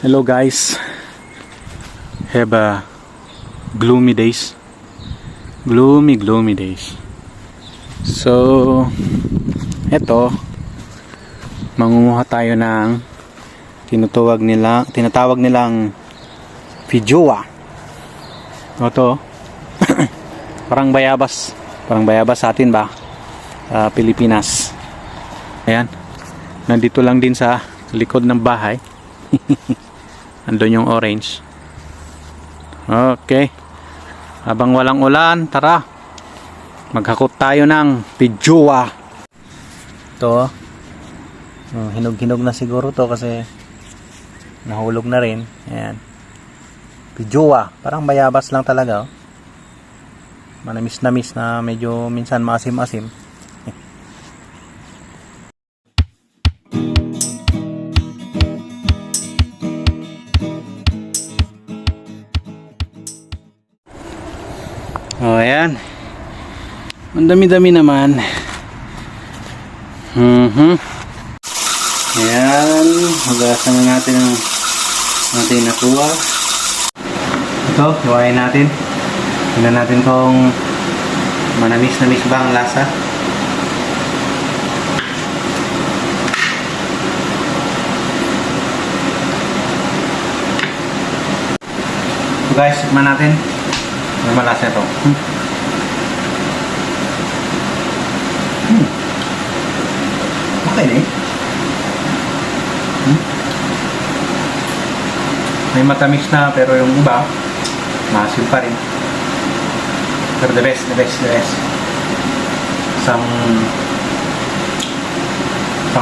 Hello guys, have a gloomy days, gloomy days. So eto, mangunguha tayo ng tinatawag nilang feijoa. Ito parang bayabas sa atin ba, Pilipinas. Ayan, nandito lang din sa likod ng bahay. Andun yung orange. Okay, habang walang ulan, tara maghakot tayo ng feijoa. Ito, hinog-hinog na siguro to kasi nahulog na rin. Ayan, feijoa, parang bayabas lang talaga, oh. Manamis-namis na medyo minsan maasim-asim. Oh, ayan. Ang dami-dami naman. Ayan. Magasan na natin ang ating nakuha. Ito, hiwain natin. Tingnan natin kung manamis-namis ba ang lasa. So guys, tikman natin. May malasa ito. Okay na eh. May matamis na pero yung iba maasim pa rin. Pero the best. Isang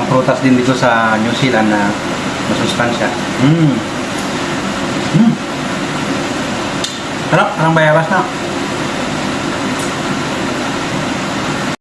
prutas din dito sa New Zealand na masustansya. Sarap, parang bayabas na.